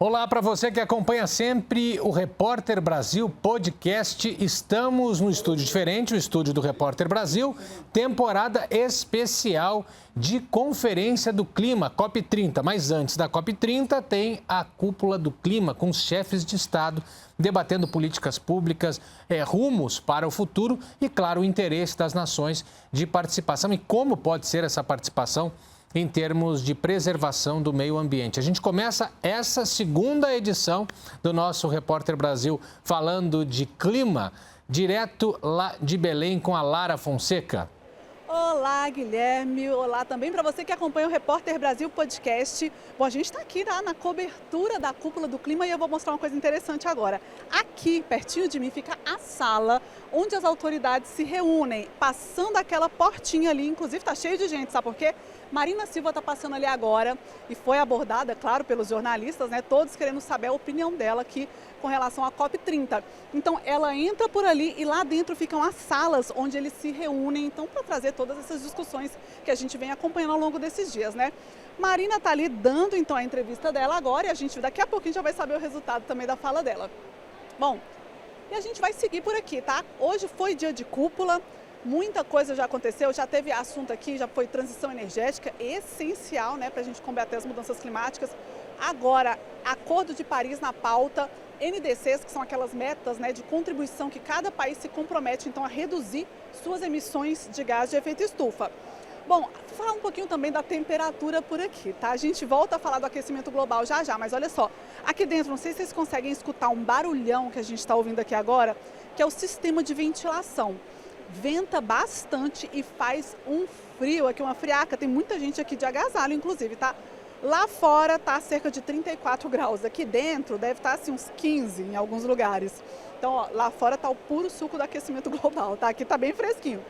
Olá para você que acompanha sempre o Repórter Brasil Podcast. Estamos no estúdio diferente, o estúdio do Repórter Brasil, temporada especial de Conferência do Clima, COP30. Mas antes da COP30 tem a Cúpula do Clima, com os chefes de Estado debatendo políticas públicas, rumos para o futuro e, claro, o interesse das nações de participação e como pode ser essa participação em termos de preservação do meio ambiente. A gente começa essa segunda edição do nosso Repórter Brasil falando de clima, direto lá de Belém com a Lara Fonseca. Olá, Guilherme. Olá também para você que acompanha o Repórter Brasil Podcast. Bom, a gente está aqui na cobertura da Cúpula do Clima e eu vou mostrar uma coisa interessante agora. Aqui, pertinho de mim, fica a sala onde as autoridades se reúnem, passando aquela portinha ali. Inclusive, está cheio de gente, sabe por quê? Marina Silva está passando ali agora e foi abordada, claro, pelos jornalistas, né? Todos querendo saber a opinião dela aqui com relação à COP30. Então, ela entra por ali e lá dentro ficam as salas onde eles se reúnem, então, para trazer todas essas discussões que a gente vem acompanhando ao longo desses dias, né? Marina está ali dando, então, a entrevista dela agora e a gente, daqui a pouquinho, já vai saber o resultado também da fala dela. Bom, e a gente vai seguir por aqui, tá? Hoje foi dia de cúpula. Muita coisa já aconteceu, já teve assunto aqui, já foi transição energética, essencial, né, para a gente combater as mudanças climáticas. Agora, Acordo de Paris na pauta, NDCs, que são aquelas metas, né, de contribuição que cada país se compromete, então, a reduzir suas emissões de gás de efeito estufa. Bom, vou falar um pouquinho também da temperatura por aqui, tá? A gente volta a falar do aquecimento global já, mas olha só, aqui dentro, não sei se vocês conseguem escutar um barulhão que a gente está ouvindo aqui agora, que é o sistema de ventilação. Venta bastante e faz um frio aqui, uma friaca. Tem muita gente aqui de agasalho, inclusive, tá? Lá fora tá cerca de 34 graus. Aqui dentro deve estar assim uns 15 em alguns lugares. Então, ó, lá fora tá o puro suco do aquecimento global, tá? Aqui tá bem fresquinho.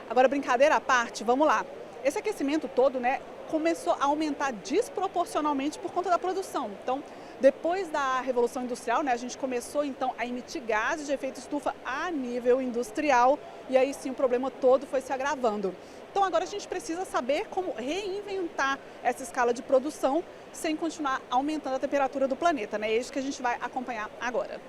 Agora, brincadeira à parte, vamos lá. Esse aquecimento todo, né, começou a aumentar desproporcionalmente por conta da produção. Então, depois da Revolução Industrial, né, a gente começou então a emitir gases de efeito estufa a nível industrial e aí sim o problema todo foi se agravando. Então agora a gente precisa saber como reinventar essa escala de produção sem continuar aumentando a temperatura do planeta, né? É isso que a gente vai acompanhar agora.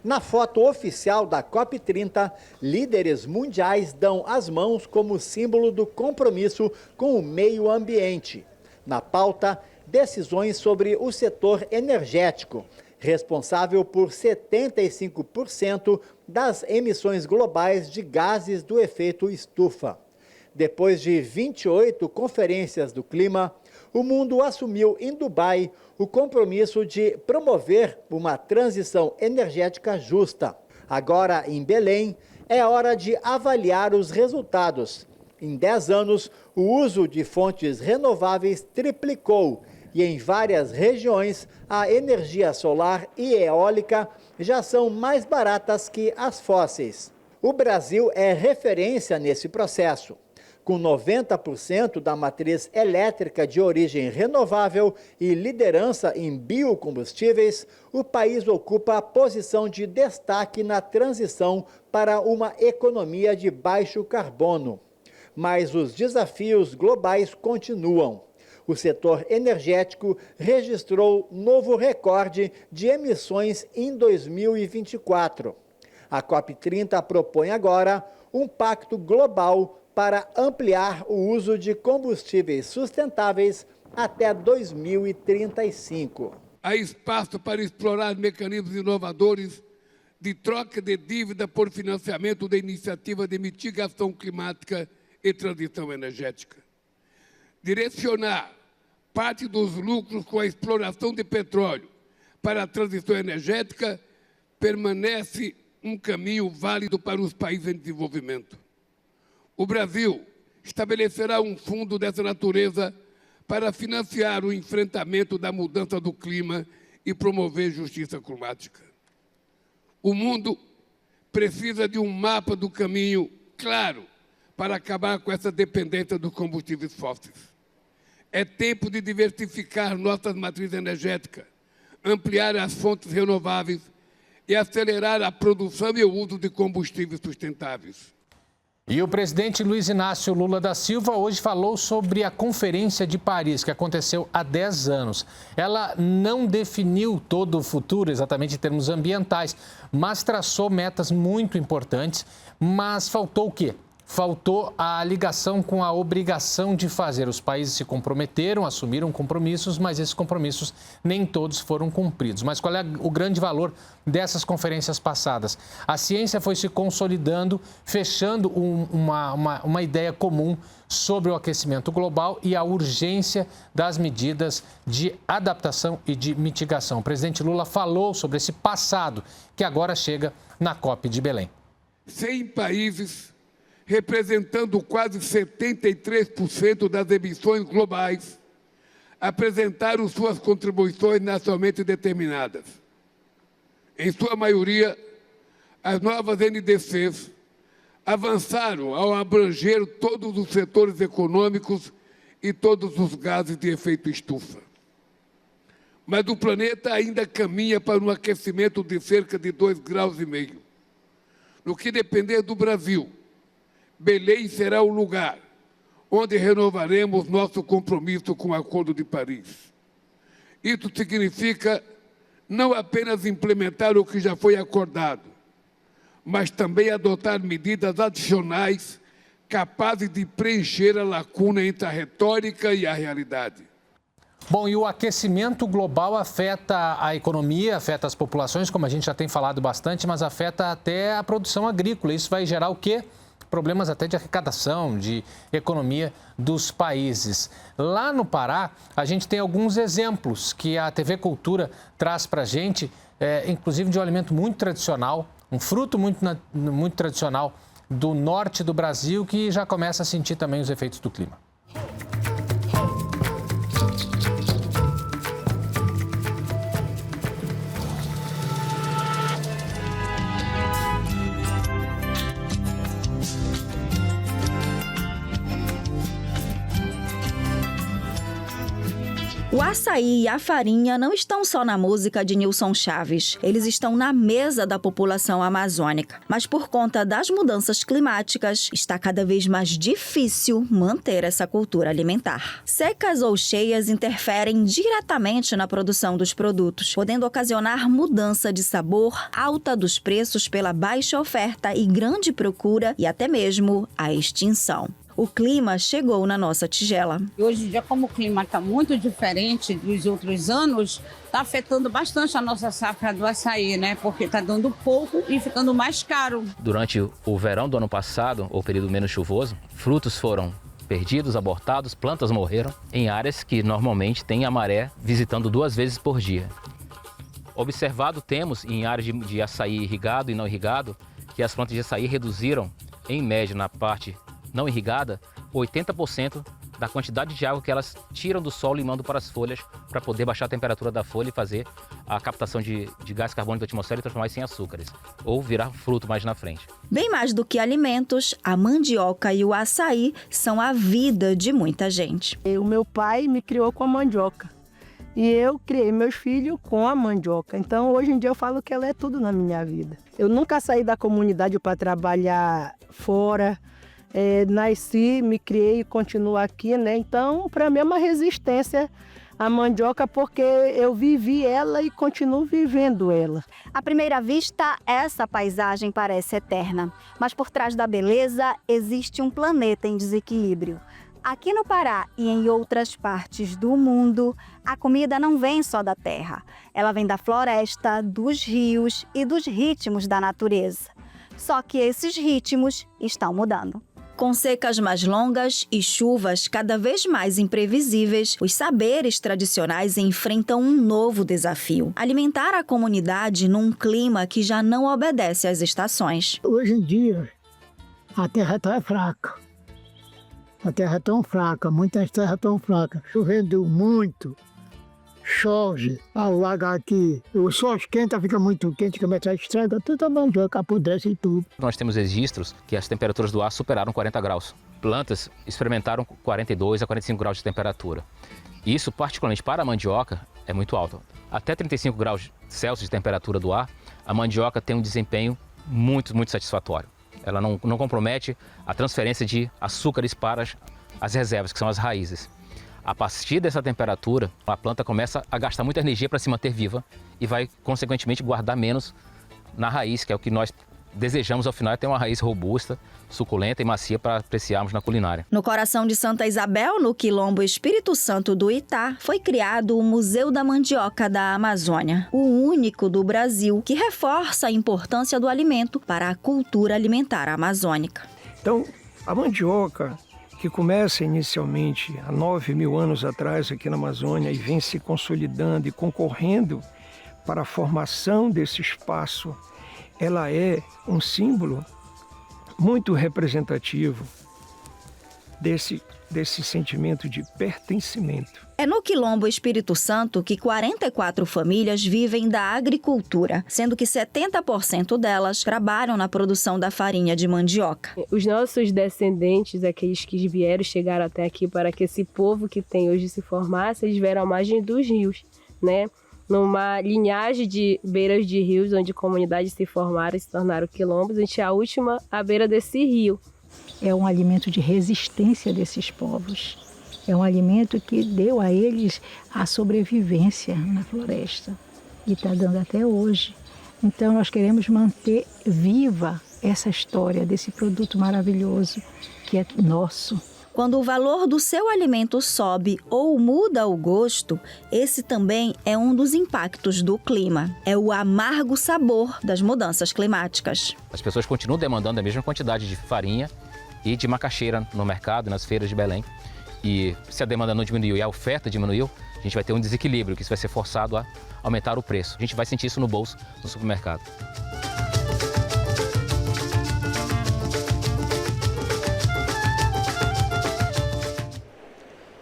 Na foto oficial da COP30, líderes mundiais dão as mãos como símbolo do compromisso com o meio ambiente. Na pauta, decisões sobre o setor energético, responsável por 75% das emissões globais de gases do efeito estufa. Depois de 28 conferências do clima, o mundo assumiu em Dubai o compromisso de promover uma transição energética justa. Agora, em Belém, é hora de avaliar os resultados. Em 10 anos, o uso de fontes renováveis triplicou e em várias regiões a energia solar e eólica já são mais baratas que as fósseis. O Brasil é referência nesse processo. Com 90% da matriz elétrica de origem renovável e liderança em biocombustíveis, o país ocupa a posição de destaque na transição para uma economia de baixo carbono. Mas os desafios globais continuam. O setor energético registrou novo recorde de emissões em 2024. A COP30 propõe agora um pacto global para ampliar o uso de combustíveis sustentáveis até 2035. Há espaço para explorar mecanismos inovadores de troca de dívida por financiamento da iniciativa de mitigação climática e transição energética. Direcionar parte dos lucros com a exploração de petróleo para a transição energética permanece um caminho válido para os países em desenvolvimento. O Brasil estabelecerá um fundo dessa natureza para financiar o enfrentamento da mudança do clima e promover justiça climática. O mundo precisa de um mapa do caminho claro para acabar com essa dependência dos combustíveis fósseis. É tempo de diversificar nossas matrizes energéticas, ampliar as fontes renováveis e acelerar a produção e o uso de combustíveis sustentáveis. E o presidente Luiz Inácio Lula da Silva hoje falou sobre a Conferência de Paris, que aconteceu há 10 anos. Ela não definiu todo o futuro, exatamente em termos ambientais, mas traçou metas muito importantes. Mas faltou o quê? Faltou a ligação com a obrigação de fazer. Os países se comprometeram, assumiram compromissos, mas esses compromissos nem todos foram cumpridos. Mas qual é o grande valor dessas conferências passadas? A ciência foi se consolidando, fechando uma ideia comum sobre o aquecimento global e a urgência das medidas de adaptação e de mitigação. O presidente Lula falou sobre esse passado que agora chega na COP de Belém. 100 países representando quase 73% das emissões globais, apresentaram suas contribuições nacionalmente determinadas. Em sua maioria, as novas NDCs avançaram ao abranger todos os setores econômicos e todos os gases de efeito estufa. Mas o planeta ainda caminha para um aquecimento de cerca de 2,5 graus. No que depender do Brasil, Belém será o lugar onde renovaremos nosso compromisso com o Acordo de Paris. Isso significa não apenas implementar o que já foi acordado, mas também adotar medidas adicionais capazes de preencher a lacuna entre a retórica e a realidade. Bom, e o aquecimento global afeta a economia, afeta as populações, como a gente já tem falado bastante, mas afeta até a produção agrícola. Isso vai gerar o quê? Problemas até de arrecadação, de economia dos países. Lá no Pará, a gente tem alguns exemplos que a TV Cultura traz para a gente, inclusive de um alimento muito tradicional, um fruto muito tradicional do norte do Brasil, que já começa a sentir também os efeitos do clima. O açaí e a farinha não estão só na música de Nilson Chaves, eles estão na mesa da população amazônica. Mas por conta das mudanças climáticas, está cada vez mais difícil manter essa cultura alimentar. Secas ou cheias interferem diretamente na produção dos produtos, podendo ocasionar mudança de sabor, alta dos preços pela baixa oferta e grande procura e até mesmo a extinção. O clima chegou na nossa tigela. Hoje em dia, como o clima está muito diferente dos outros anos, está afetando bastante a nossa safra do açaí, né? Porque está dando pouco e ficando mais caro. Durante o verão do ano passado, ou período menos chuvoso, frutos foram perdidos, abortados, plantas morreram em áreas que normalmente tem a maré visitando 2 vezes por dia. Observado temos em áreas de açaí irrigado e não irrigado que as plantas de açaí reduziram, em média, na parte não irrigada, 80% da quantidade de água que elas tiram do solo e mandam para as folhas para poder baixar a temperatura da folha e fazer a captação de gás carbônico da atmosfera e transformar isso em açúcares, ou virar fruto mais na frente. Bem mais do que alimentos, a mandioca e o açaí são a vida de muita gente. O meu pai me criou com a mandioca e eu criei meus filhos com a mandioca. Então, hoje em dia eu falo que ela é tudo na minha vida. Eu nunca saí da comunidade para trabalhar fora. Nasci, me criei e continuo aqui, né? Então, para mim é uma resistência a mandioca porque eu vivi ela e continuo vivendo ela. À primeira vista, essa paisagem parece eterna, mas por trás da beleza existe um planeta em desequilíbrio. Aqui no Pará e em outras partes do mundo, a comida não vem só da terra. Ela vem da floresta, dos rios e dos ritmos da natureza. Só que esses ritmos estão mudando. Com secas mais longas e chuvas cada vez mais imprevisíveis, os saberes tradicionais enfrentam um novo desafio: alimentar a comunidade num clima que já não obedece às estações. Hoje em dia, a terra está fraca. A terra é tão fraca, muitas terras tão fracas. Chovendo muito, chove, alaga aqui. O sol esquenta, fica muito quente, começa a estragar toda a mandioca, apodrece e tudo. Nós temos registros que as temperaturas do ar superaram 40 graus. Plantas experimentaram 42 a 45 graus de temperatura. Isso, particularmente para a mandioca, é muito alto. Até 35 graus Celsius de temperatura do ar, a mandioca tem um desempenho muito satisfatório. ela não compromete a transferência de açúcares para as reservas, que são as raízes. A partir dessa temperatura, a planta começa a gastar muita energia para se manter viva e vai, consequentemente, guardar menos na raiz, que é o que nós desejamos ao final, é ter uma raiz robusta, suculenta e macia para apreciarmos na culinária. No coração de Santa Isabel, no quilombo Espírito Santo do Itá, foi criado o Museu da Mandioca da Amazônia, o único do Brasil que reforça a importância do alimento para a cultura alimentar amazônica. Então, a mandioca, que começa inicialmente há 9.000 anos atrás aqui na Amazônia e vem se consolidando e concorrendo para a formação desse espaço, ela é um símbolo muito representativo desse sentimento de pertencimento. É no quilombo Espírito Santo que 44 famílias vivem da agricultura, sendo que 70% delas trabalham na produção da farinha de mandioca. Os nossos descendentes, aqueles que vieram, chegaram até aqui para que esse povo que tem hoje se formasse, eles vieram à margem dos rios, né? Numa linhagem de beiras de rios, onde comunidades se formaram e se tornaram quilombos, a gente é a última à beira desse rio. É um alimento de resistência desses povos. É um alimento que deu a eles a sobrevivência na floresta e está dando até hoje. Então nós queremos manter viva essa história desse produto maravilhoso que é nosso. Quando o valor do seu alimento sobe ou muda o gosto, esse também é um dos impactos do clima. É o amargo sabor das mudanças climáticas. As pessoas continuam demandando a mesma quantidade de farinha e de macaxeira no mercado, nas feiras de Belém. E se a demanda não diminuiu e a oferta diminuiu, a gente vai ter um desequilíbrio, que isso vai ser forçado a aumentar o preço. A gente vai sentir isso no bolso, no supermercado.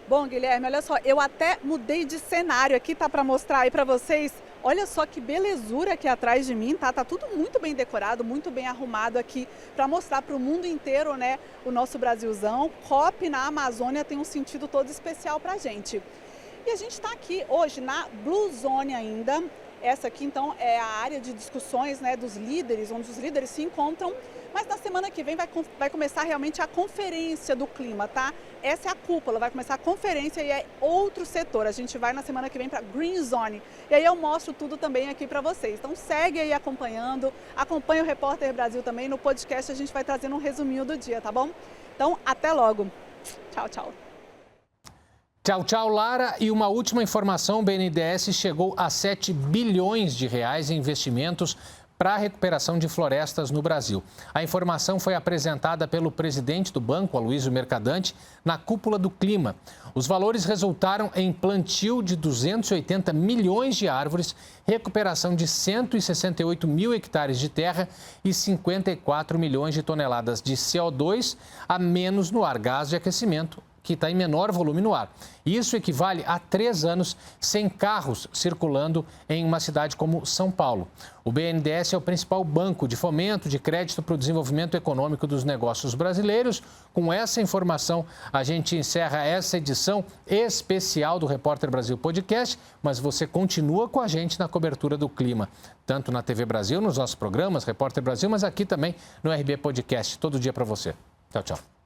Bom, Guilherme, olha só, eu até mudei de cenário aqui, tá, para mostrar aí para vocês. Olha só que belezura aqui atrás de mim, tá? Tá tudo muito bem decorado, muito bem arrumado aqui para mostrar para o mundo inteiro, né, o nosso Brasilzão. COP na Amazônia tem um sentido todo especial pra gente. E a gente está aqui hoje na Blue Zone ainda. Essa aqui, então, é a área de discussões, né, dos líderes, onde os líderes se encontram. Mas na semana que vem vai começar realmente a conferência do clima, tá? Essa é a cúpula, vai começar a conferência e é outro setor. A gente vai na semana que vem para Green Zone. E aí eu mostro tudo também aqui para vocês. Então segue aí acompanhando, acompanha o Repórter Brasil também. No podcast a gente vai trazendo um resuminho do dia, tá bom? Então até logo. Tchau, tchau. Tchau, tchau, Lara. E uma última informação, o BNDES chegou a 7 bilhões de reais em investimentos para a recuperação de florestas no Brasil. A informação foi apresentada pelo presidente do banco, Aloysio Mercadante, na cúpula do clima. Os valores resultaram em plantio de 280 milhões de árvores, recuperação de 168 mil hectares de terra e 54 milhões de toneladas de CO2 a menos no ar, gás de aquecimento, que está em menor volume no ar. Isso equivale a 3 anos sem carros circulando em uma cidade como São Paulo. O BNDES é o principal banco de fomento de crédito para o desenvolvimento econômico dos negócios brasileiros. Com essa informação, a gente encerra essa edição especial do Repórter Brasil Podcast, mas você continua com a gente na cobertura do clima, tanto na TV Brasil, nos nossos programas, Repórter Brasil, mas aqui também no RB Podcast, todo dia para você. Tchau, tchau.